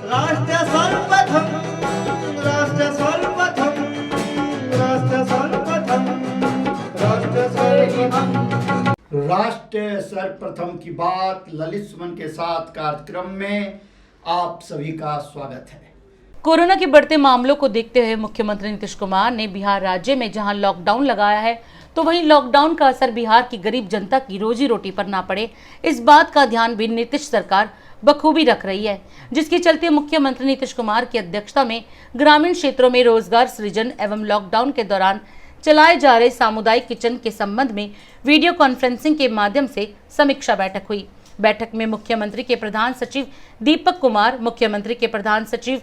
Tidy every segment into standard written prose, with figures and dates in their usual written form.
राष्ट्र सर्वप्रथम राष्ट्र सर्वप्रथम राष्ट्र सर्वप्रथम राष्ट्र सर्वप्रथम राष्ट्र सर्वप्रथम की बात ललित सुमन के साथ कार्यक्रम में आप सभी का स्वागत है। कोरोना के बढ़ते मामलों को देखते हुए मुख्यमंत्री नीतीश कुमार ने बिहार राज्य में जहां लॉकडाउन लगाया है तो वहीं लॉकडाउन का असर बिहार की गरीब जनता की रोजी रोटी पर ना पड़े, इस बात का ध्यान भी नीतीश सरकार बखूबी रख रही है, जिसके चलते मुख्यमंत्री नीतीश कुमार की अध्यक्षता में ग्रामीण क्षेत्रों में रोजगार सृजन एवं लॉकडाउन के दौरान चलाए जा रहे सामुदायिक किचन के संबंध में वीडियो कॉन्फ्रेंसिंग के माध्यम से समीक्षा बैठक हुई। बैठक में मुख्यमंत्री के प्रधान सचिव दीपक कुमार, मुख्यमंत्री के प्रधान सचिव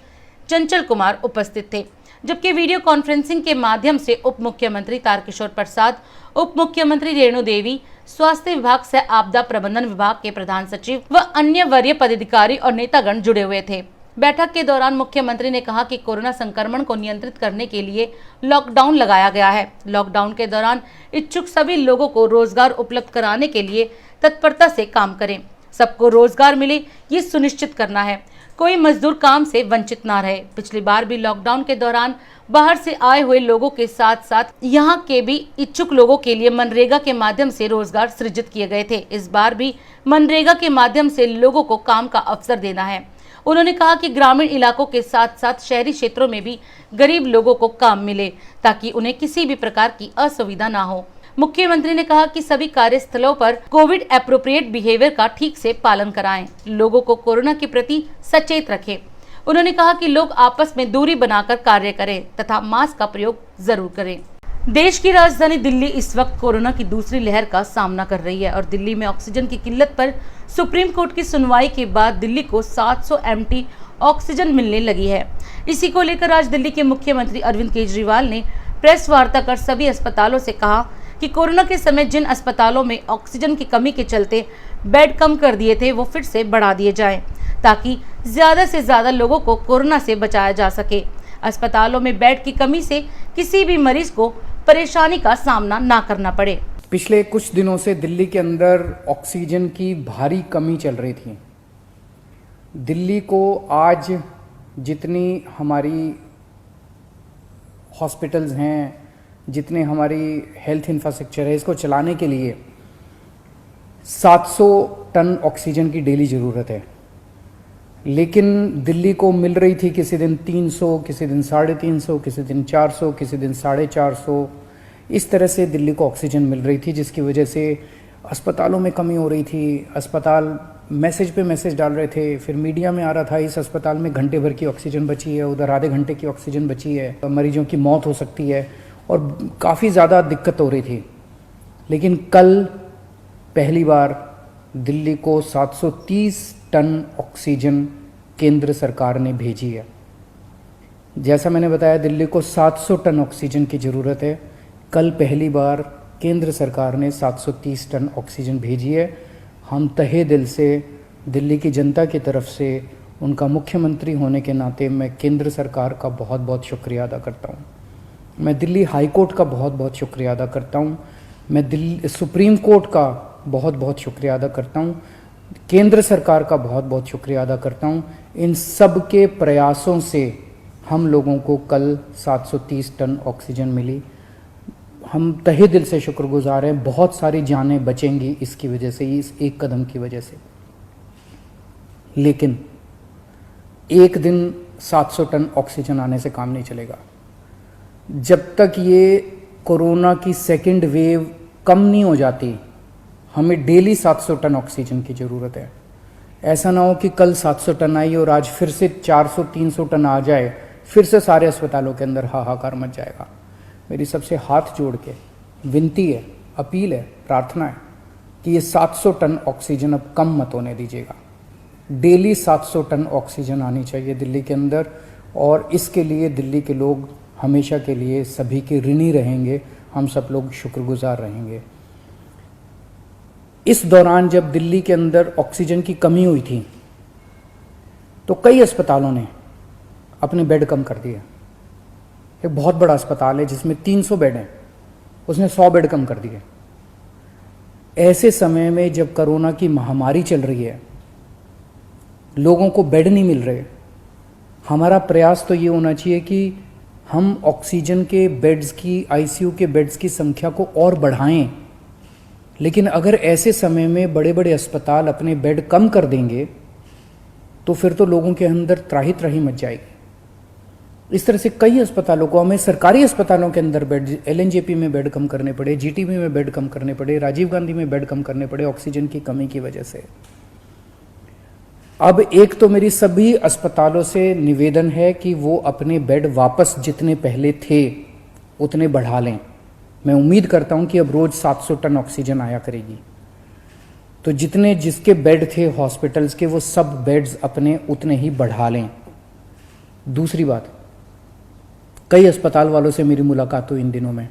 चंचल कुमार उपस्थित थे, जबकि वीडियो कॉन्फ्रेंसिंग के माध्यम से उप मुख्यमंत्री तारकिशोर प्रसाद, उप मुख्यमंत्री रेणु देवी, स्वास्थ्य विभाग से आपदा प्रबंधन विभाग के प्रधान सचिव व अन्य वरीय पदाधिकारी और नेतागण जुड़े हुए थे। बैठक के दौरान मुख्यमंत्री ने कहा कि कोरोना संक्रमण को नियंत्रित करने के लिए लॉकडाउन लगाया गया है। लॉकडाउन के दौरान इच्छुक सभी लोगों को रोजगार उपलब्ध कराने के लिए तत्परता से काम करें। सबको रोजगार मिले, ये सुनिश्चित करना है। कोई मजदूर काम से वंचित ना रहे। पिछली बार भी लॉकडाउन के दौरान बाहर से आए हुए लोगों के साथ साथ यहाँ के भी इच्छुक लोगों के लिए मनरेगा के माध्यम से रोजगार सृजित किए गए थे। इस बार भी मनरेगा के माध्यम से लोगों को काम का अवसर देना है। उन्होंने कहा कि ग्रामीण इलाकों के साथ साथ शहरी क्षेत्रों में भी गरीब लोगों को काम मिले ताकि उन्हें किसी भी प्रकार की असुविधा ना हो। मुख्यमंत्री ने कहा कि सभी कार्यस्थलों पर कोविड एप्रोप्रिएट बिहेवियर का ठीक से पालन कराएं, लोगों को कोरोना के प्रति सचेत रखें। उन्होंने कहा कि लोग आपस में दूरी बनाकर कार्य करें तथा मास्क का प्रयोग जरूर करें। देश की राजधानी दिल्ली इस वक्त कोरोना की दूसरी लहर का सामना कर रही है और दिल्ली में ऑक्सीजन की किल्लत पर सुप्रीम कोर्ट की सुनवाई के बाद दिल्ली को 700 एमटी ऑक्सीजन मिलने लगी है। इसी को लेकर आज दिल्ली के मुख्यमंत्री अरविंद केजरीवाल ने प्रेस वार्ता कर सभी अस्पतालों से कहा कि कोरोना के समय जिन अस्पतालों में ऑक्सीजन की कमी के चलते बेड कम कर दिए थे वो फिर से बढ़ा दिए जाएं ताकि ज्यादा से ज्यादा लोगों को कोरोना से बचाया जा सके। अस्पतालों में बेड की कमी से किसी भी मरीज को परेशानी का सामना ना करना पड़े। पिछले कुछ दिनों से दिल्ली के अंदर ऑक्सीजन की भारी कमी चल रही थी। दिल्ली को आज जितनी हमारी हॉस्पिटल्स हैं, जितने हमारी हेल्थ इंफ्रास्ट्रक्चर है, इसको चलाने के लिए 700 टन ऑक्सीजन की डेली ज़रूरत है। लेकिन दिल्ली को मिल रही थी किसी दिन 300, किसी दिन 350, किसी दिन 400, किसी दिन 450। इस तरह से दिल्ली को ऑक्सीजन मिल रही थी, जिसकी वजह से अस्पतालों में कमी हो रही थी। अस्पताल मैसेज पे मैसेज डाल रहे थे, फिर मीडिया में आ रहा था इस अस्पताल में घंटे भर की ऑक्सीजन बची है, उधर आधे घंटे की ऑक्सीजन बची है, मरीजों की मौत हो सकती है और काफ़ी ज़्यादा दिक्कत हो रही थी। लेकिन कल पहली बार दिल्ली को 730 टन ऑक्सीजन केंद्र सरकार ने भेजी है। जैसा मैंने बताया, दिल्ली को 700 टन ऑक्सीजन की ज़रूरत है। कल पहली बार केंद्र सरकार ने 730 टन ऑक्सीजन भेजी है। हम तहे दिल से दिल्ली की जनता की तरफ से, उनका मुख्यमंत्री होने के नाते मैं केंद्र सरकार का बहुत बहुत शुक्रिया अदा करता हूँ। मैं दिल्ली हाई कोर्ट का बहुत बहुत शुक्रिया अदा करता हूँ। मैं दिल्ली सुप्रीम कोर्ट का बहुत बहुत शुक्रिया अदा करता हूँ। केंद्र सरकार का बहुत बहुत शुक्रिया अदा करता हूँ। इन सब के प्रयासों से हम लोगों को कल 730 टन ऑक्सीजन मिली। हम तहे दिल से शुक्रगुजार हैं। बहुत सारी जानें बचेंगी इसकी वजह से, इस एक कदम की वजह से। लेकिन एक दिन 700 टन ऑक्सीजन आने से काम नहीं चलेगा। जब तक ये कोरोना की सेकंड वेव कम नहीं हो जाती, हमें डेली 700 टन ऑक्सीजन की ज़रूरत है। ऐसा ना हो कि कल 700 टन आई और आज फिर से 400-300 टन आ जाए, फिर से सारे अस्पतालों के अंदर हाहाकार मच जाएगा। मेरी सबसे हाथ जोड़ के विनती है, अपील है, प्रार्थना है कि ये 700 टन ऑक्सीजन अब कम मत होने दीजिएगा। डेली 700 टन ऑक्सीजन आनी चाहिए दिल्ली के अंदर, और इसके लिए दिल्ली के लोग हमेशा के लिए सभी के ऋणी रहेंगे। हम सब लोग शुक्रगुजार रहेंगे। इस दौरान जब दिल्ली के अंदर ऑक्सीजन की कमी हुई थी तो कई अस्पतालों ने अपने बेड कम कर दिए। एक बहुत बड़ा अस्पताल है जिसमें 300 बेड हैं, उसने 100 बेड कम कर दिए। ऐसे समय में जब कोरोना की महामारी चल रही है, लोगों को बेड नहीं मिल रहे, हमारा प्रयास तो ये होना चाहिए कि हम ऑक्सीजन के बेड्स की, आईसीयू के बेड्स की संख्या को और बढ़ाएं। लेकिन अगर ऐसे समय में बड़े बड़े अस्पताल अपने बेड कम कर देंगे तो फिर तो लोगों के अंदर त्राही त्राही मच जाएगी। इस तरह से कई अस्पतालों को, हमें सरकारी अस्पतालों के अंदर बेड, एलएनजेपी में बेड कम करने पड़े, जीटीबी में बेड कम करने पड़े, राजीव गांधी में बेड कम करने पड़े ऑक्सीजन की कमी की वजह से। अब एक तो मेरी सभी अस्पतालों से निवेदन है कि वो अपने बेड वापस जितने पहले थे उतने बढ़ा लें। मैं उम्मीद करता हूं कि अब रोज 700 टन ऑक्सीजन आया करेगी, तो जितने जिसके बेड थे हॉस्पिटल्स के वो सब बेड्स अपने उतने ही बढ़ा लें। दूसरी बात, कई अस्पताल वालों से मेरी मुलाकात हुई इन दिनों में।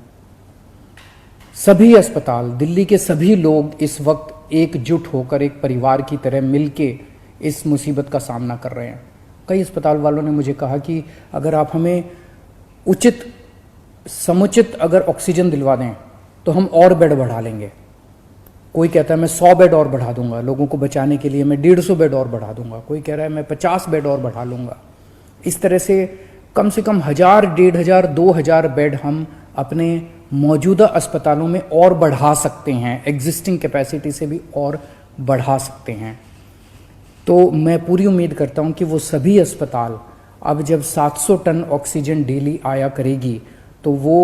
सभी अस्पताल, दिल्ली के सभी लोग इस वक्त एकजुट होकर एक परिवार की तरह मिलके इस मुसीबत का सामना कर रहे हैं। कई अस्पताल वालों ने मुझे कहा कि अगर आप हमें उचित समुचित अगर ऑक्सीजन दिलवा दें तो हम और बेड बढ़ा लेंगे। कोई कहता है मैं 100 बेड और बढ़ा दूंगा लोगों को बचाने के लिए, मैं 150 बेड और बढ़ा दूंगा, कोई कह रहा है मैं 50 बेड और बढ़ा लूंगा। इस तरह से कम 1000, 1500, 2000 बेड हम अपने मौजूदा अस्पतालों में और बढ़ा सकते हैं, एग्जिस्टिंग कैपेसिटी से भी और बढ़ा सकते हैं। तो मैं पूरी उम्मीद करता हूं कि वो सभी अस्पताल अब जब 700 टन ऑक्सीजन डेली आया करेगी तो वो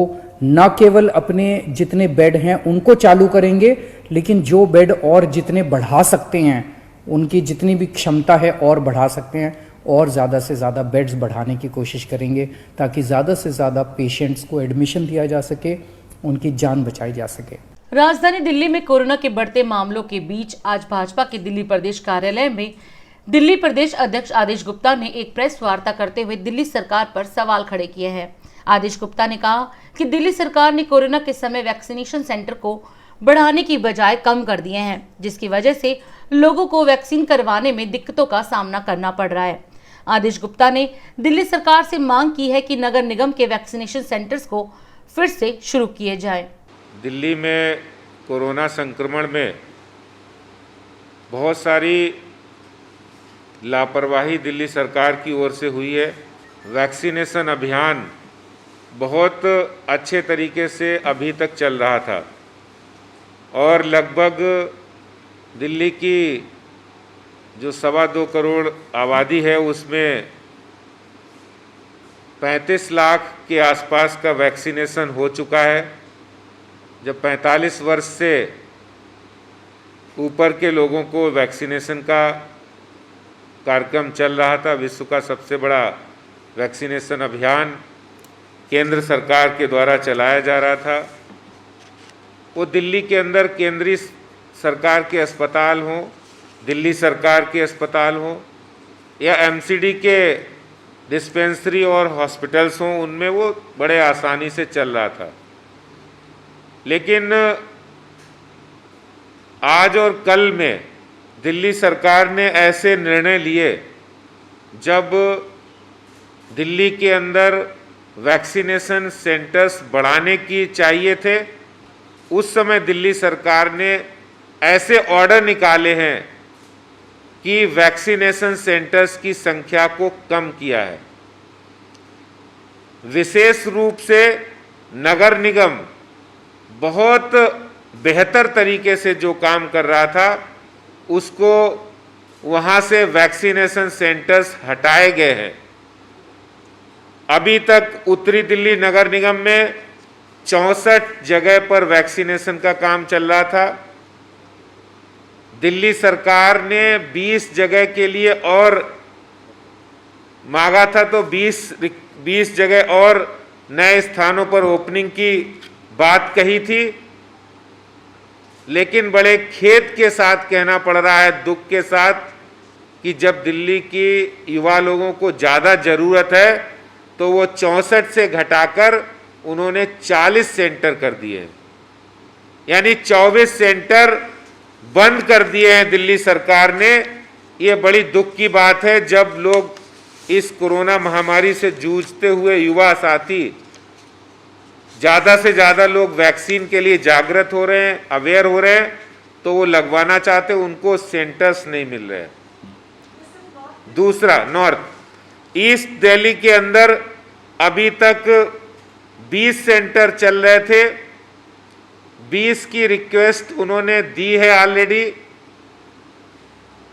न केवल अपने जितने बेड हैं उनको चालू करेंगे, लेकिन जो बेड और जितने बढ़ा सकते हैं उनकी जितनी भी क्षमता है और बढ़ा सकते हैं और ज़्यादा से ज़्यादा बेड्स बढ़ाने की कोशिश करेंगे ताकि ज़्यादा से ज़्यादा पेशेंट्स को एडमिशन दिया जा सके, उनकी जान बचाई जा सके। राजधानी दिल्ली में कोरोना के बढ़ते मामलों के बीच आज भाजपा के दिल्ली प्रदेश कार्यालय में दिल्ली प्रदेश अध्यक्ष आदेश गुप्ता ने एक प्रेस वार्ता करते हुए दिल्ली सरकार पर सवाल खड़े किए हैं। आदेश गुप्ता ने कहा कि दिल्ली सरकार ने कोरोना के समय वैक्सीनेशन सेंटर को बढ़ाने की बजाय कम कर दिए हैं, जिसकी वजह से लोगों को वैक्सीन करवाने में दिक्कतों का सामना करना पड़ रहा है। आदेश गुप्ता ने दिल्ली सरकार से मांग की है कि नगर निगम के वैक्सीनेशन सेंटर्स को फिर से शुरू किए जाएं। दिल्ली में कोरोना संक्रमण में बहुत सारी लापरवाही दिल्ली सरकार की ओर से हुई है। वैक्सीनेशन अभियान बहुत अच्छे तरीके से अभी तक चल रहा था और लगभग दिल्ली की जो 2.25 करोड़ आबादी है उसमें 35 लाख के आसपास का वैक्सीनेशन हो चुका है। जब 45 वर्ष से ऊपर के लोगों को वैक्सीनेशन का कार्यक्रम चल रहा था, विश्व का सबसे बड़ा वैक्सीनेशन अभियान केंद्र सरकार के द्वारा चलाया जा रहा था। वो दिल्ली के अंदर केंद्रीय सरकार के अस्पताल हों, दिल्ली सरकार के अस्पताल हों या एमसीडी के डिस्पेंसरी और हॉस्पिटल्स हों, उनमें वो बड़े आसानी से चल रहा था। लेकिन आज और कल में दिल्ली सरकार ने ऐसे निर्णय लिए जब दिल्ली के अंदर वैक्सीनेशन सेंटर्स बढ़ाने की चाहिए थे, उस समय दिल्ली सरकार ने ऐसे ऑर्डर निकाले हैं कि वैक्सीनेशन सेंटर्स की संख्या को कम किया है। विशेष रूप से नगर निगम बहुत बेहतर तरीके से जो काम कर रहा था उसको वहाँ से वैक्सीनेशन सेंटर्स हटाए गए हैं। अभी तक उत्तरी दिल्ली नगर निगम में 64 जगह पर वैक्सीनेशन का काम चल रहा था। दिल्ली सरकार ने 20 जगह के लिए और मांगा था, तो 20 जगह और नए स्थानों पर ओपनिंग की बात कही थी। लेकिन बड़े खेद के साथ कहना पड़ रहा है, दुख के साथ, कि जब दिल्ली की युवा लोगों को ज़्यादा ज़रूरत है तो वो 64 से घटाकर उन्होंने 40 सेंटर कर दिए, यानी 24 सेंटर बंद कर दिए हैं दिल्ली सरकार ने। ये बड़ी दुख की बात है जब लोग इस कोरोना महामारी से जूझते हुए युवा साथी, ज़्यादा से ज़्यादा लोग वैक्सीन के लिए जागृत हो रहे हैं, अवेयर हो रहे हैं, तो वो लगवाना चाहते, उनको सेंटर्स नहीं मिल रहे। दूसरा, ईस्ट दिल्ली के अंदर अभी तक 20 सेंटर चल रहे थे, 20 की रिक्वेस्ट उन्होंने दी है ऑलरेडी,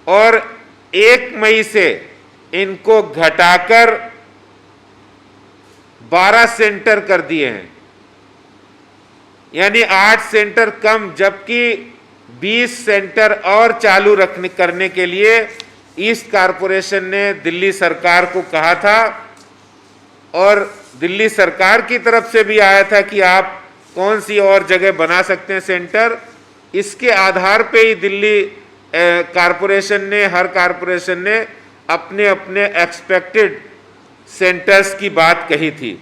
और 1 मई से इनको घटाकर 12 सेंटर कर दिए हैं, यानी 8 सेंटर कम, जबकि 20 सेंटर और चालू करने के लिए ईस्ट कारपोरेशन ने दिल्ली सरकार को कहा था, और दिल्ली सरकार की तरफ से भी आया था कि आप कौन सी और जगह बना सकते हैं सेंटर। इसके आधार पे ही दिल्ली कारपोरेशन ने, हर कारपोरेशन ने अपने अपने एक्सपेक्टेड सेंटर्स की बात कही थी।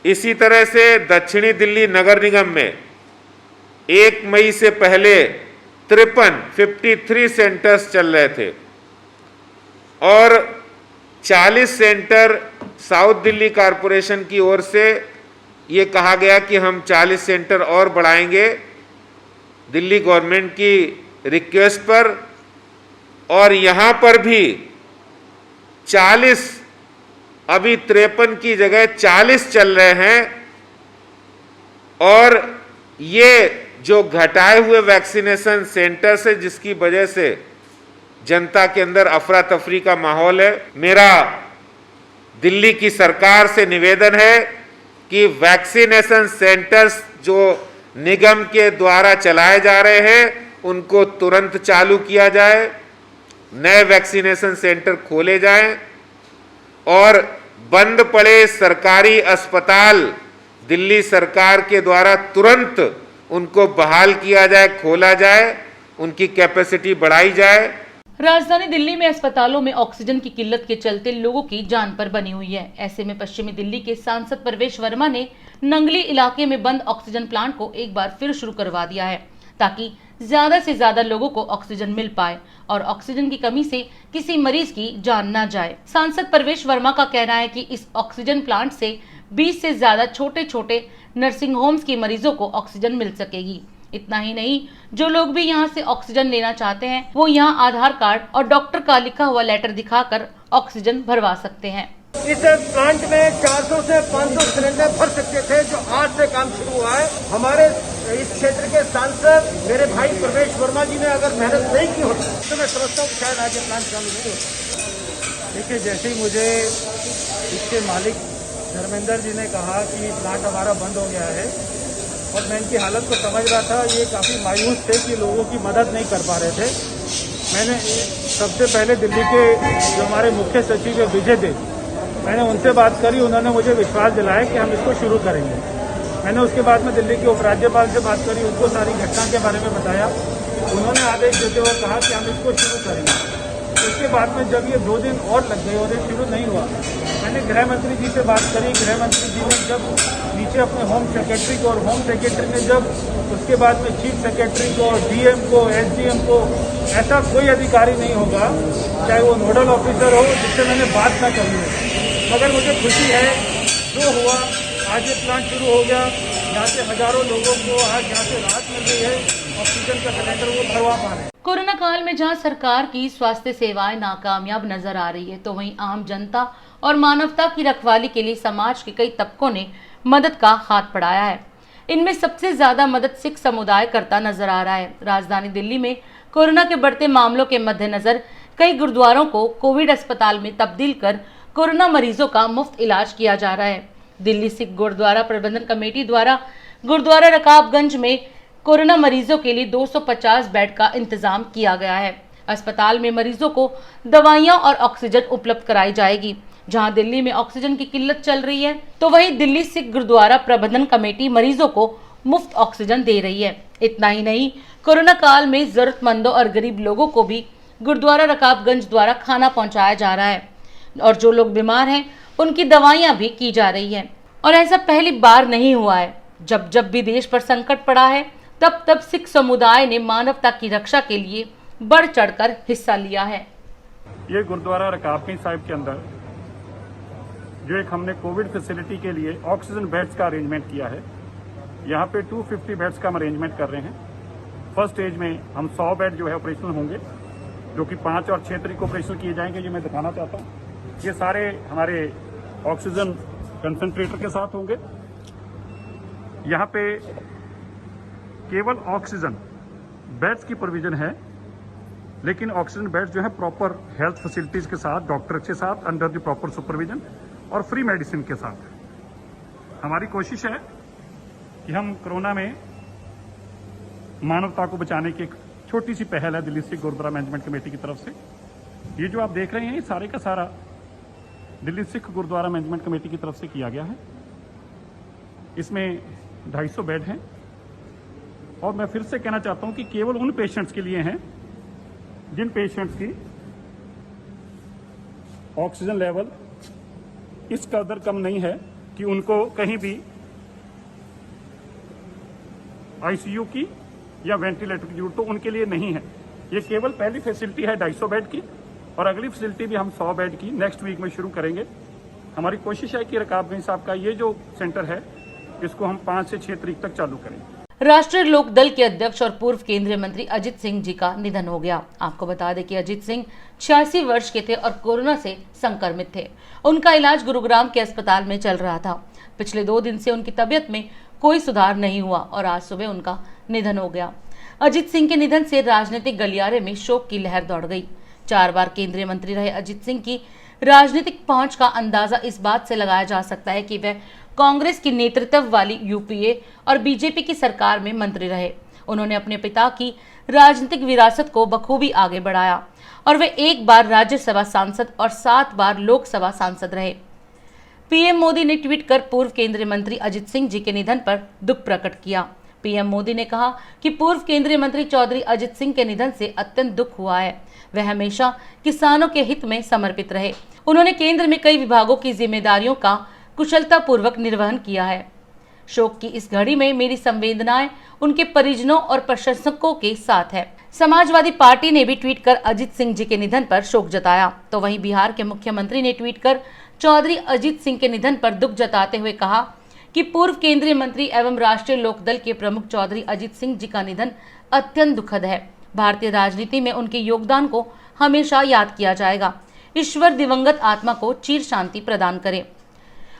इसी तरह से दक्षिणी दिल्ली नगर निगम में 1 मई से पहले 53 सेंटर्स चल रहे थे, और 40 सेंटर साउथ दिल्ली कारपोरेशन की ओर से ये कहा गया कि हम 40 सेंटर और बढ़ाएंगे दिल्ली गवर्नमेंट की रिक्वेस्ट पर, और यहाँ पर भी 40, अभी 53 की जगह 40 चल रहे हैं। और ये जो घटाए हुए वैक्सीनेशन सेंटर्स है, जिसकी वजह से जनता के अंदर अफरा तफरी का माहौल है, मेरा दिल्ली की सरकार से निवेदन है कि वैक्सीनेशन सेंटर्स जो निगम के द्वारा चलाए जा रहे हैं उनको तुरंत चालू किया जाए, नए वैक्सीनेशन सेंटर खोले जाएं, और बंद पड़े सरकारी अस्पताल दिल्ली सरकार के द्वारा तुरंत उनको बहाल किया जाए, खोला जाए, उनकी कैपेसिटी बढ़ाई जाए। राजधानी दिल्ली में अस्पतालों में ऑक्सीजन की किल्लत के चलते लोगों की जान पर बनी हुई है। ऐसे में पश्चिमी दिल्ली के सांसद प्रवेश वर्मा ने नंगली इलाके में बंद ऑक्सीजन प्लांट को एक बार फिर शुरू करवा दिया है, ताकि ज्यादा से ज्यादा लोगों को ऑक्सीजन मिल पाए और ऑक्सीजन की कमी से किसी मरीज की जान न जाए। सांसद प्रवेश वर्मा का कहना है कि इस ऑक्सीजन प्लांट से 20 से ज्यादा छोटे छोटे नर्सिंग होम्स के मरीजों को ऑक्सीजन मिल सकेगी। इतना ही नहीं, जो लोग भी यहां से ऑक्सीजन लेना चाहते हैं वो यहां आधार कार्ड और डॉक्टर का लिखा हुआ लेटर दिखाकर ऑक्सीजन भरवा सकते हैं। इस प्लांट में 400 से 500 सिलेंडर भर सकते थे, जो आज से काम शुरू हुआ है। हमारे इस क्षेत्र के सांसद मेरे भाई प्रवेश वर्मा जी ने अगर मेहनत नहीं की होती तो मैं समझता हूँ शायद आज ये प्लांट चालू नहीं होता। देखिए, जैसे ही मुझे इसके मालिक धर्मेंद्र जी ने कहा कि प्लांट हमारा बंद हो गया है, और मैं इनकी हालत को समझ रहा था, ये काफ़ी मायूस थे कि लोगों की मदद नहीं कर पा रहे थे। मैंने सबसे पहले दिल्ली के जो हमारे मुख्य सचिव है विजय देव, मैंने उनसे बात करी, उन्होंने मुझे विश्वास दिलाया कि हम इसको शुरू करेंगे। मैंने उसके बाद में दिल्ली के उपराज्यपाल से बात करी, उनको सारी घटना के बारे में बताया, उन्होंने आदेश देते हुए कहा कि हम इसको शुरू करेंगे। उसके बाद में जब ये 2 दिन और लग गए और ये शुरू नहीं हुआ, मैंने गृह मंत्री जी से बात करी। गृह मंत्री जी ने जब नीचे अपने होम सेक्रेटरी को, और होम सेक्रेटरी ने जब उसके बाद में चीफ सेक्रेटरी को, डीएम को, एसडीएम को, ऐसा कोई अधिकारी नहीं होगा चाहे वो नोडल ऑफिसर हो जिससे मैंने बात ना करी है। मगर मुझे खुशी है, जो हुआ आज ये प्लांट शुरू हो गया, यहाँ से हजारों लोगों को आज यहाँ से राहत मिल रही है, ऑक्सीजन का सिलेंडर वो भरवा पा रहे हैं। कोरोना काल में जहां सरकार की स्वास्थ्य सेवाएं नाकामयाब नजर आ रही है, तो वहीं आम जनता और मानवता की रखवाली के लिए समाज के कई तबकों ने मदद का हाथ बढ़ाया है। इनमें सबसे ज्यादा मदद सिख समुदाय करता नजर आ रहा है। राजधानी दिल्ली में कोरोना के बढ़ते मामलों के मद्देनजर कई गुरुद्वारों को कोविड अस्पताल में तब्दील कर कोरोना मरीजों का मुफ्त इलाज किया जा रहा है। दिल्ली सिख गुरुद्वारा प्रबंधन कमेटी द्वारा गुरुद्वारा रकाबगंज में कोरोना मरीजों के लिए 250 बेड का इंतजाम किया गया है। अस्पताल में मरीजों को दवाइयां और ऑक्सीजन उपलब्ध कराई जाएगी। जहां दिल्ली में ऑक्सीजन की किल्लत चल रही है, तो वहीं दिल्ली सिख गुरुद्वारा प्रबंधन कमेटी मरीजों को मुफ्त ऑक्सीजन दे रही है। इतना ही नहीं, कोरोना काल में जरूरतमंदों और गरीब लोगों को भी गुरुद्वारा रकाबगंज द्वारा खाना पहुंचाया जा रहा है, और जो लोग बीमार हैं उनकी दवाइयां भी की जा रही है। और ऐसा पहली बार नहीं हुआ है। जब जब भी देश पर संकट पड़ा है, तब तब सिख समुदाय ने मानवता की रक्षा के लिए बढ़ चढ़कर हिस्सा लिया है। ये गुरुद्वारा रकाबगंज साहिब के अंदर जो एक हमने कोविड फैसिलिटी के लिए ऑक्सीजन बेड्स का अरेंजमेंट किया है, यहाँ पे 250 बेड्स का हम अरेंजमेंट कर रहे हैं। फर्स्ट स्टेज में हम 100 बेड जो है ऑपरेशनल होंगे, जो कि 5 और 6 तारीख को ऑपरेशनल किए जाएंगे, जो मैं दिखाना चाहता हूँ। ये सारे हमारे ऑक्सीजन कंसंट्रेटर के साथ होंगे। यहाँ पे केवल ऑक्सीजन बेड्स की प्रोविजन है, लेकिन ऑक्सीजन बेड्स जो है प्रॉपर हेल्थ फैसिलिटीज के साथ, डॉक्टर के साथ, अंडर द प्रॉपर सुपरविजन और फ्री मेडिसिन के साथ। हमारी कोशिश है कि हम कोरोना में मानवता को बचाने की एक छोटी सी पहल है दिल्ली सिख गुरुद्वारा मैनेजमेंट कमेटी की तरफ से। ये जो आप देख रहे हैं ये सारे का सारा दिल्ली सिख गुरुद्वारा मैनेजमेंट कमेटी की तरफ से किया गया है। इसमें 250 बेड हैं और मैं फिर से कहना चाहता हूं कि केवल उन पेशेंट्स के लिए हैं जिन पेशेंट्स की ऑक्सीजन लेवल इस कदर कम नहीं है कि उनको कहीं भी आईसीयू की या वेंटिलेटर की जरूरत, तो उनके लिए नहीं है। ये केवल पहली फैसिलिटी है 250 बेड की और अगली फैसिलिटी भी हम 100 बेड की नेक्स्ट वीक में शुरू करेंगे। हमारी कोशिश है कि रकाबगंज साहब का ये जो सेंटर है इसको हम 5 से 6 तारीख तक चालू करें। राष्ट्रीय लोकदल के अध्यक्ष और पूर्व केंद्रीय मंत्री अजित सिंह जी का निधन हो गया। आपको बता दें कि अजित सिंह 86 वर्ष के थे और कोरोना से संक्रमित थे। उनका इलाज गुरुग्राम के अस्पताल में चल रहा था। पिछले 2 दिन से उनकी तबीयत में कोई सुधार नहीं हुआ और आज सुबह उनका निधन हो गया। अजित सिंह के निधन से राजनीतिक गलियारे में शोक की लहर दौड़ गई। 4 बार केंद्रीय मंत्री रहे अजित सिंह की राजनीतिक पहुंच का अंदाजा इस बात से लगाया जा सकता है कि वह कांग्रेस की नेतृत्व वाली यूपीए और बीजेपी की सरकार में मंत्री रहे। उन्होंने अपने पिता की राजनीतिक विरासत को बखूबी आगे बढ़ाया और वे 1 बार राज्यसभा सांसद और 7 बार लोकसभा सांसद रहे। पीएम मोदी ने ट्वीट कर पूर्व केंद्रीय मंत्री अजित सिंह जी के निधन पर दुख प्रकट किया। पीएम मोदी ने कहा कि पूर्व केंद्रीय मंत्री चौधरी अजित सिंह के निधन से अत्यंत दुख हुआ है। वह हमेशा किसानों के हित में समर्पित रहे। उन्होंने केंद्र में कई विभागों की जिम्मेदारियों का कुशलतापूर्वक निर्वहन किया है। शोक की इस घड़ी में मेरी संवेदनाएं उनके परिजनों और प्रशंसकों के साथ है। समाजवादी पार्टी ने भी ट्वीट कर अजित सिंह जी के निधन पर शोक जताया। तो वहीं बिहार के मुख्यमंत्री ने ट्वीट कर चौधरी अजित सिंह के निधन पर दुख जताते हुए कहा कि पूर्व केंद्रीय मंत्री एवं राष्ट्रीय लोकदल के प्रमुख चौधरी अजित सिंह जी का निधन अत्यंत दुखद है। भारतीय राजनीति में उनके योगदान को हमेशा याद किया जाएगा। ईश्वर दिवंगत आत्मा को चिर शांति प्रदान करे।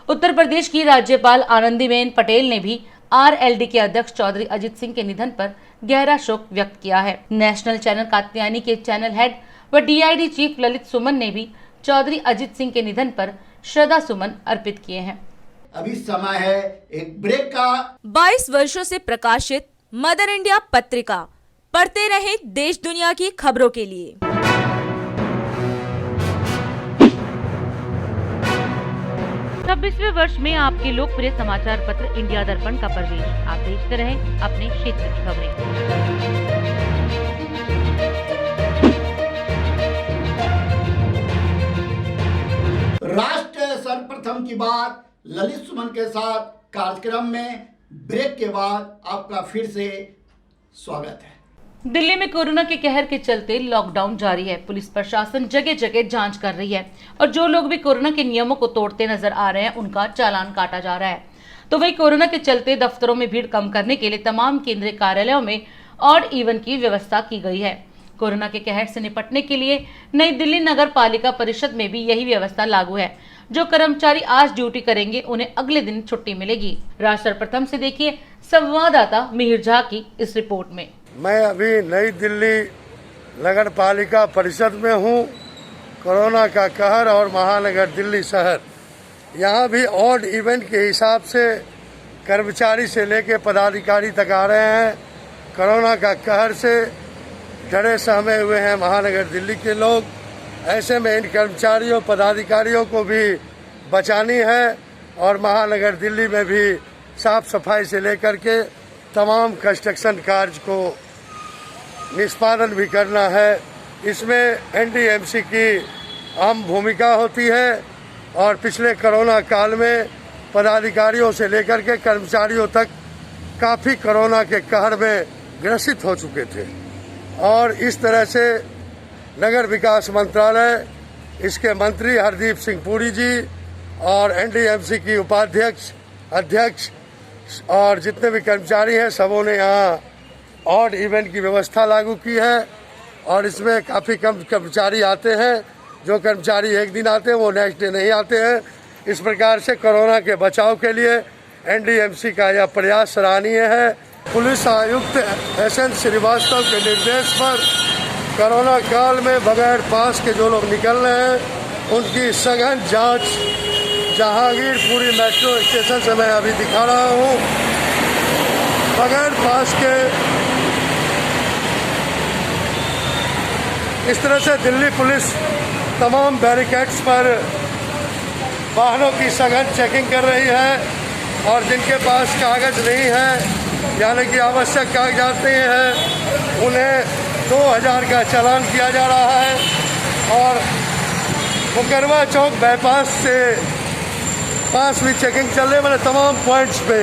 उत्तर प्रदेश की राज्यपाल आनंदीबेन पटेल ने भी आरएलडी के अध्यक्ष चौधरी अजित सिंह के निधन पर गहरा शोक व्यक्त किया है। नेशनल चैनल कात्यायनी के चैनल हेड व डीआईडी चीफ ललित सुमन ने भी चौधरी अजित सिंह के निधन पर श्रद्धा सुमन अर्पित किए हैं। अभी समय है एक ब्रेक का। 22 वर्षों से प्रकाशित मदर इंडिया पत्रिका पढ़ते रहे देश दुनिया की खबरों के लिए। छब्बीसवें वर्ष में आपके लोकप्रिय समाचार पत्र इंडिया दर्पण का प्रवेश। आप देखते रहे अपने क्षेत्र की खबरें। राष्ट्र सर्वप्रथम की बात ललित सुमन के साथ कार्यक्रम में ब्रेक के बाद आपका फिर से स्वागत है। दिल्ली में कोरोना के कहर के चलते लॉकडाउन जारी है। पुलिस प्रशासन जगह जगह जांच कर रही है और जो लोग भी कोरोना के नियमों को तोड़ते नजर आ रहे हैं उनका चालान काटा जा रहा है। तो वही कोरोना के चलते दफ्तरों में भीड़ कम करने के लिए तमाम केंद्रीय कार्यालयों में ऑड इवन की व्यवस्था की गई है। कोरोना के कहर से निपटने के लिए नई दिल्ली नगर पालिका परिषद में भी यही व्यवस्था लागू है। जो कर्मचारी आज ड्यूटी करेंगे उन्हें अगले दिन छुट्टी मिलेगी। राष्ट्र प्रथम से देखिए संवाददाता मिहिर झा की इस रिपोर्ट में। मैं अभी नई दिल्ली नगर पालिका परिषद में हूँ। कोरोना का कहर और महानगर दिल्ली शहर, यहाँ भी ऑड इवेंट के हिसाब से कर्मचारी से लेकर पदाधिकारी तक आ रहे हैं। कोरोना का कहर से डरे सहमे हुए हैं महानगर दिल्ली के लोग। ऐसे में इन कर्मचारियों पदाधिकारियों को भी बचानी है और महानगर दिल्ली में भी साफ सफाई से लेकर के तमाम कंस्ट्रक्शन कार्य को निष्पादन भी करना है। इसमें एनडीएमसी की अहम भूमिका होती है और पिछले कोरोना काल में पदाधिकारियों से लेकर के कर्मचारियों तक काफ़ी कोरोना के कहर में ग्रसित हो चुके थे और इस तरह से नगर विकास मंत्रालय, इसके मंत्री हरदीप सिंह पुरी जी और एनडीएमसी की उपाध्यक्ष, अध्यक्ष और जितने भी कर्मचारी हैं सबों ने यहाँ ऑड इवेंट की व्यवस्था लागू की है और इसमें काफ़ी कम कर्मचारी आते हैं जो कर्मचारी एक दिन आते हैं वो नेक्स्ट डे नहीं आते हैं। इस प्रकार से कोरोना के बचाव के लिए एनडीएमसी का यह प्रयास सराहनीय है। पुलिस आयुक्त SN श्रीवास्तव के निर्देश पर कोरोना काल में बगैर पास के जो लोग निकल रहे हैं उनकी सघन जांच जहांगीरपुरी मेट्रो स्टेशन से मैं अभी दिखा रहा हूं। बगैर पास के इस तरह से दिल्ली पुलिस तमाम बैरिकेड्स पर वाहनों की सघन चेकिंग कर रही है और जिनके पास कागज नहीं है यानी कि आवश्यक कागजात नहीं है उन्हें 2000 का चालान किया जा रहा है। और मुकरवा चौक बाईपास से पास भी चेकिंग चल रही है। मैंने तमाम पॉइंट्स पे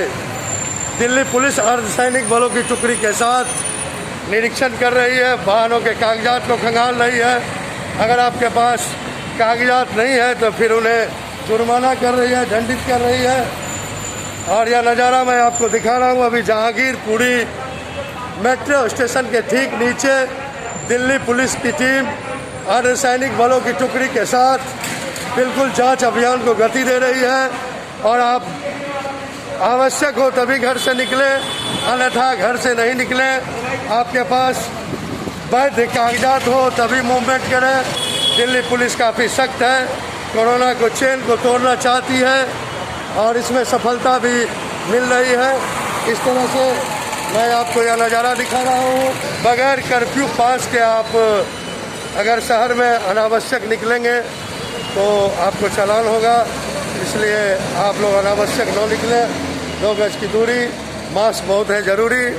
दिल्ली पुलिस अर्धसैनिक बलों की टुकड़ी के साथ निरीक्षण कर रही है, वाहनों के कागजात को खंगाल रही है। अगर आपके पास कागजात नहीं है तो फिर उन्हें जुर्माना कर रही है, दंडित कर रही है। और यह नज़ारा मैं आपको दिखा रहा हूँ अभी जहांगीरपुरी मेट्रो स्टेशन के ठीक नीचे दिल्ली पुलिस की टीम अर्धसैनिक बलों की टुकड़ी के साथ बिल्कुल जांच अभियान को गति दे रही है। और आप आवश्यक हो तभी घर से निकलें, अन्यथा घर से नहीं निकलें। आपके पास वैध कागजात हो तभी मूवमेंट करें। दिल्ली पुलिस काफ़ी सख्त है, कोरोना को चेन को तोड़ना चाहती है और इसमें सफलता भी मिल रही है। इस तरह से मैं आपको यह नज़ारा दिखा रहा हूँ। बगैर कर्फ्यू पास के आप अगर शहर में अनावश्यक निकलेंगे तो आपको चालान होगा, इसलिए आप लोग अनावश्यक न निकलें। 2 गज की दूरी, मास्क बहुत है ज़रूरी।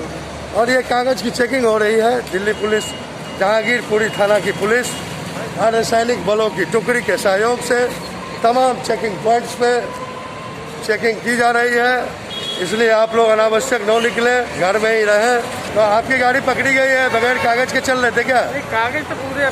और ये कागज़ की चेकिंग हो रही है। दिल्ली पुलिस जहांगीरपुरी थाना की पुलिस अर्धसैनिक बलों की टुकड़ी के सहयोग से तमाम चेकिंग पॉइंट्स पे चेकिंग की जा रही है। इसलिए आप लोग अनावश्यक न निकले, घर में ही रहें। तो आपकी गाड़ी पकड़ी गई है, बगैर कागज के चल रहे थे क्या? नहीं, कागज तो पूरे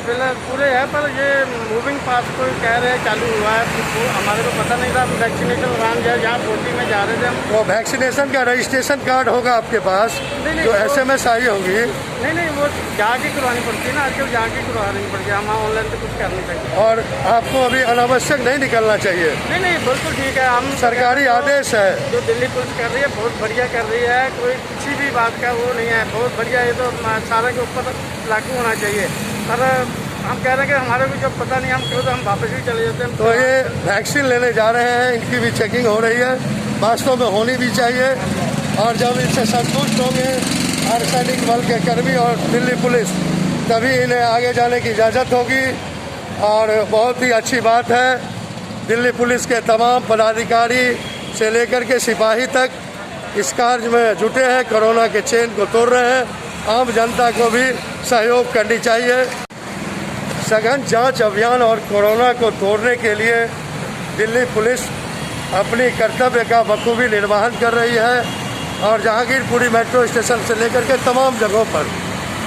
है, पर ये मूविंग पास कोई कह रहे हैं चालू हुआ है, तो हमारे को पता नहीं था। वैक्सीनेशन वाहन जो है जहाँ पोटी में जा रहे थे हम। तो वैक्सीनेशन का रजिस्ट्रेशन कार्ड होगा आपके पास, जो SMS आई होगी। नहीं, वो जाके करवानी पड़ती है ना, आजकल जाके करवानी पड़ती है। हम ऑनलाइन तो कुछ कर नहीं सकते। और आपको अभी अनावश्यक नहीं निकलना चाहिए। नहीं, बिल्कुल ठीक है। हम सरकारी आदेश है जो दिल्ली पुलिस कर रही है, बहुत बढ़िया कर रही है। कोई किसी भी बात का वो नहीं है, बहुत बढ़िया। ये तो सारा के ऊपर लागू होना चाहिए। पर हम कह रहे हैं कि हमारे को जब पता नहीं हम क्यों, तो हम वापस भी चले जाते हैं। तो ये वैक्सीन लेने जा रहे हैं, इनकी भी चेकिंग हो रही है, वास्तव में होनी भी चाहिए। और जब इनसे संतुष्ट होंगे अर्धसैनिक बल के कर्मी और दिल्ली पुलिस, तभी इन्हें आगे जाने की इजाज़त होगी। और बहुत ही अच्छी बात है, दिल्ली पुलिस के तमाम पदाधिकारी से लेकर के सिपाही तक इस कार्य में जुटे हैं, कोरोना के चेन को तोड़ रहे हैं। आम जनता को भी सहयोग करनी चाहिए। सघन जांच अभियान और कोरोना को तोड़ने के लिए दिल्ली पुलिस अपनी कर्तव्य का बखूबी निर्वहन कर रही है और जहांगीरपुरी मेट्रो स्टेशन से लेकर के तमाम जगहों पर।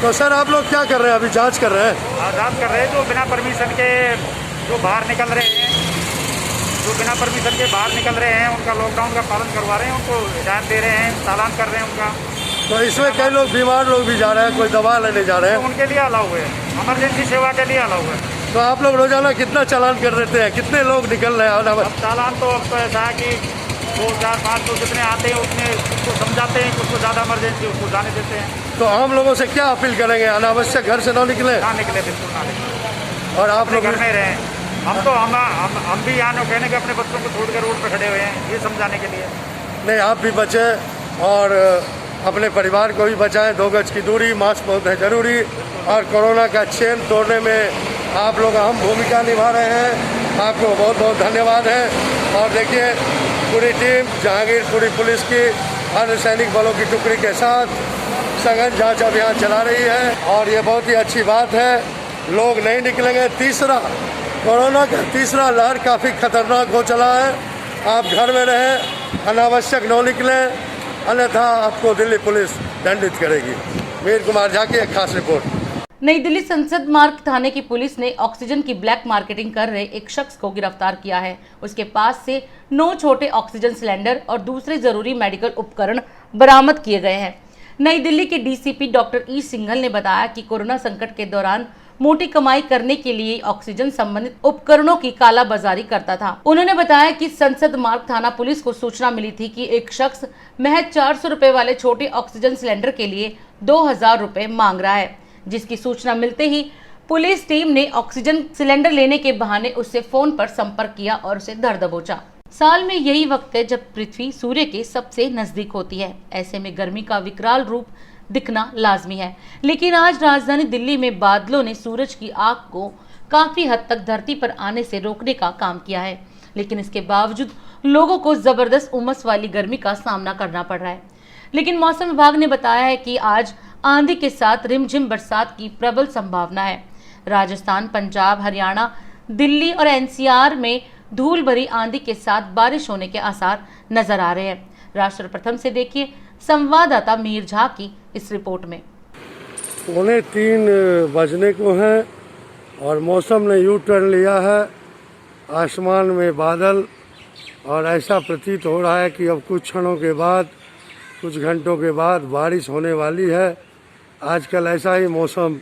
तो सर आप लोग क्या कर रहे हैं? अभी जांच कर रहे हैं? जांच कर रहे हैं। जो बिना परमिशन के जो बाहर निकल रहे हैं, उनका लॉकडाउन का पालन करवा रहे हैं, उनको हिदायत दे रहे हैं, चालान कर रहे हैं उनका। तो इसमें कई लोग बीमार लोग भी जा रहे हैं, कोई दवा लेने जा रहे हैं, तो उनके लिए अलाउ है, इमरजेंसी सेवा के लिए अलाउ है। तो आप लोग रोजाना कितना चालान कर देते हैं? कितने लोग निकल रहे हैं? अब चालान तो अब ऐसा है कि 2, 4, 5 लोग जितने आते हैं उतने उसको समझाते हैं, उसको ज़्यादा इमरजेंसी उसको जाने देते हैं। तो आम लोगों से क्या अपील करेंगे? अनावश्यक घर से ना निकले, बिल्कुल ना निकले और आप लोग घर में रहें। हम भी यहाँ कहने के अपने बच्चों को छोड़ कर रोड पर खड़े हुए हैं, ये समझाने के लिए। नहीं, आप भी बचें और अपने परिवार को भी बचाएं। 2 गज की दूरी, मास्क बहुत है ज़रूरी। और कोरोना का चेन तोड़ने में आप लोग अहम भूमिका निभा रहे हैं, आपको बहुत बहुत धन्यवाद है। और देखिए पूरी टीम जहांगीरपुरी पुलिस की अर्धसैनिक बलों की टुकड़ी के साथ सघन जांच अभियान चला रही है और ये बहुत ही अच्छी बात है। लोग नहीं निकलेंगे। कोरोना का तीसरा लहर काफ़ी खतरनाक हो चला है। आप घर में रहें, अनावश्यक न निकलें, अन्यथा आपको दिल्ली पुलिस दंडित करेगी। मीर कुमार झा की एक खास रिपोर्ट। नई दिल्ली संसद मार्ग थाने की पुलिस ने ऑक्सीजन की ब्लैक मार्केटिंग कर रहे एक शख्स को गिरफ्तार किया है। उसके पास से 9 छोटे ऑक्सीजन सिलेंडर और दूसरे जरूरी मेडिकल उपकरण बरामद किए गए हैं। नई दिल्ली के DCP डॉक्टर E. सिंघल ने बताया कि कोरोना संकट के दौरान मोटी कमाई करने के लिए ऑक्सीजन संबंधित उपकरणों की कालाबाजारी करता था। उन्होंने बताया कि संसद मार्ग थाना पुलिस को सूचना मिली थी कि एक शख्स महज 400 रुपए वाले छोटे ऑक्सीजन सिलेंडर के लिए 2000 रुपए मांग रहा है, जिसकी सूचना मिलते ही पुलिस टीम ने ऑक्सीजन सिलेंडर लेने के बहाने उससे फोन पर संपर्क किया और उसे धर दबोचा। साल में यही वक्त है जब पृथ्वी सूर्य के सबसे नजदीक होती है। ऐसे में गर्मी का विकराल रूप दिखना लाजमी है, लेकिन आज राजधानी दिल्ली में बादलों ने सूरज की आग को काफी हद तक धरती पर आने से रोकने का काम किया है, लेकिन इसके बावजूद लोगों को जबरदस्त उमस वाली गर्मी का सामना करना पड़ रहा है। लेकिन मौसम विभाग ने बताया है कि आज आंधी के साथ रिमझिम बरसात की प्रबल संभावना है। राजस्थान, पंजाब, हरियाणा, दिल्ली और एनसीआर में धूल भरी आंधी के साथ बारिश होने के आसार नजर आ रहे हैं। राष्ट्र प्रथम से देखिए संवाददाता मीर झा की इस रिपोर्ट में। 2:45 बजने को है और मौसम ने यू टर्न लिया है। आसमान में बादल और ऐसा प्रतीत हो रहा है कि अब कुछ क्षणों के बाद, कुछ घंटों के बाद बारिश होने वाली है। आजकल ऐसा ही मौसम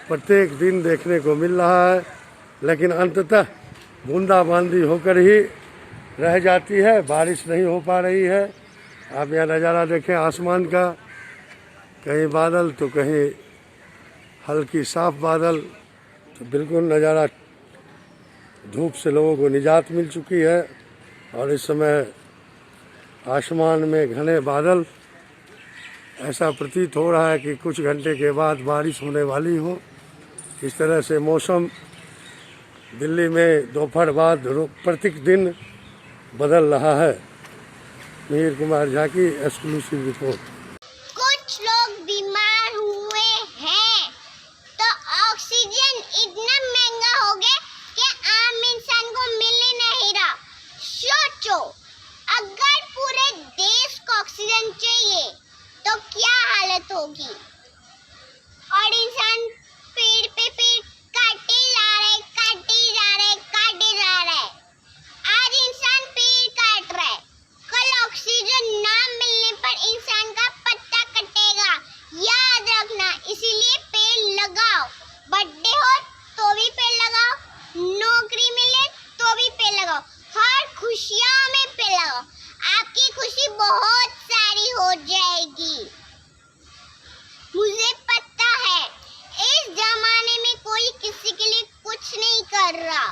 प्रत्येक दिन देखने को मिल रहा है, लेकिन अंततः बूंदाबांदी होकर ही रह जाती है, बारिश नहीं हो पा रही है। आप यह नज़ारा देखें आसमान का, कहीं बादल तो कहीं हल्की साफ बादल, तो बिल्कुल नज़ारा, धूप से लोगों को निजात मिल चुकी है और इस समय आसमान में घने बादल, ऐसा प्रतीत हो रहा है कि कुछ घंटे के बाद बारिश होने वाली हो। इस तरह से मौसम दिल्ली में दोपहर बाद प्रत्येक दिन बदल रहा है। मीर कुमार झा की एक्सक्लूसिव रिपोर्ट। कुछ लोग बीमार हुए हैं तो ऑक्सीजन इतना महंगा हो गया कि आम इंसान को मिल ही नहीं रहा। सोचो, अगर पूरे देश को ऑक्सीजन चाहिए तो क्या हालत होगी। और इंसान पेड़ पे पेड़ काटे जा रहे, काटे जा रहे, काटे जा रहे। आज इंसान पेड़ काट रहा है, कल ऑक्सीजन ना मिलने पर इंसान का पत्ता कटेगा। याद रखना, इसीलिए पेड़ लगाओ। बर्थडे हो तो भी पेड़ लगाओ, नौकरी मिले तो भी पेड़ लगाओ, हर खुशियों में पेड़ लगाओ। आपकी खुशी बहुत सारी हो जाएगी। मुझे पता है इस जमाने में कोई किसी के लिए कुछ नहीं कर रहा,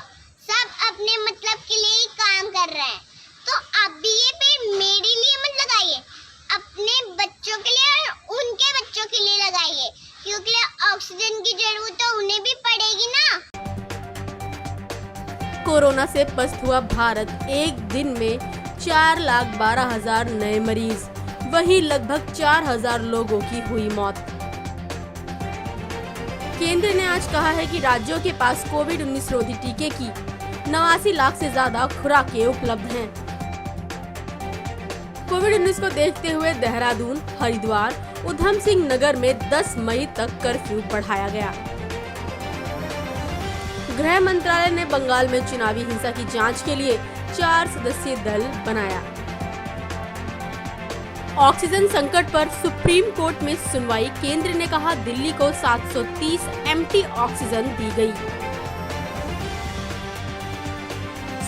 सब अपने मतलब के लिए ही काम कर रहे हैं। तो अब भी ये पेड़ मेरे लिए मत लगाइए, अपने बच्चों के लिए और उनके बच्चों के लिए लगाइए, क्योंकि ऑक्सीजन की जरूरत तो उन्हें भी पड़ेगी ना। कोरोना से पस्त हुआ भारत, एक दिन में 4,12,000 नए मरीज, वहीं लगभग 4,000 लोगों की हुई मौत। केंद्र ने आज कहा है कि राज्यों के पास कोविड-19 रोधी टीके की 89 लाख से ज्यादा खुराकें उपलब्ध हैं। कोविड-19 को देखते हुए देहरादून, हरिद्वार, उधम सिंह नगर में 10 मई तक कर्फ्यू बढ़ाया गया। गृह मंत्रालय ने बंगाल में चुनावी हिंसा की जांच के लिए 4 सदस्यीय दल बनाया। ऑक्सीजन संकट पर सुप्रीम कोर्ट में सुनवाई, केंद्र ने कहा दिल्ली को 730 एमटी ऑक्सीजन दी गई।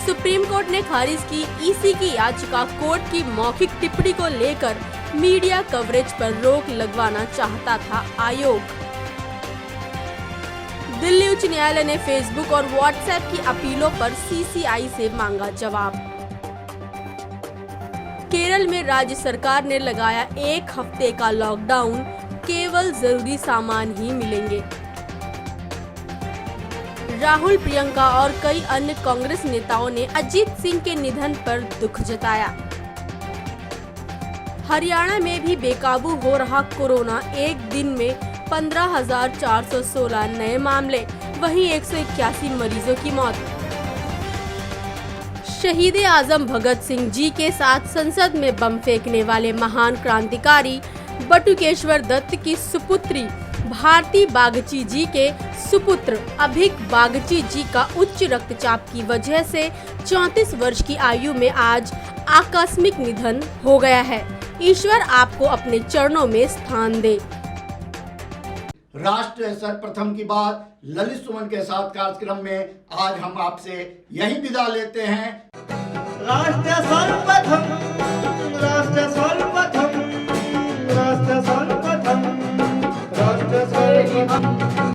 सुप्रीम कोर्ट ने खारिज की ईसी की याचिका, कोर्ट की मौखिक टिप्पणी को लेकर मीडिया कवरेज पर रोक लगवाना चाहता था आयोग। दिल्ली उच्च न्यायालय ने फेसबुक और व्हाट्सएप की अपीलों पर सीसीआई से मांगा जवाब। केरल में राज्य सरकार ने लगाया 1 हफ्ते का लॉकडाउन, केवल जरूरी सामान ही मिलेंगे। राहुल, प्रियंका और कई अन्य कांग्रेस नेताओं ने अजीत सिंह के निधन पर दुख जताया। हरियाणा में भी बेकाबू हो रहा कोरोना, एक दिन में 15,416 नए मामले, वहीं 181 मरीजों की मौत। शहीद आजम भगत सिंह जी के साथ संसद में बम फेंकने वाले महान क्रांतिकारी बटुकेश्वर दत्त की सुपुत्री भारती बागची जी के सुपुत्र अभिक बागची जी का उच्च रक्तचाप की वजह से 34 वर्ष की आयु में आज आकस्मिक निधन हो गया है। ईश्वर आपको अपने चरणों में स्थान दे। राष्ट्र सर्वप्रथम की बात ललित सुमन के साथ कार्यक्रम में आज हम आपसे यही विदा लेते हैं। राष्ट्र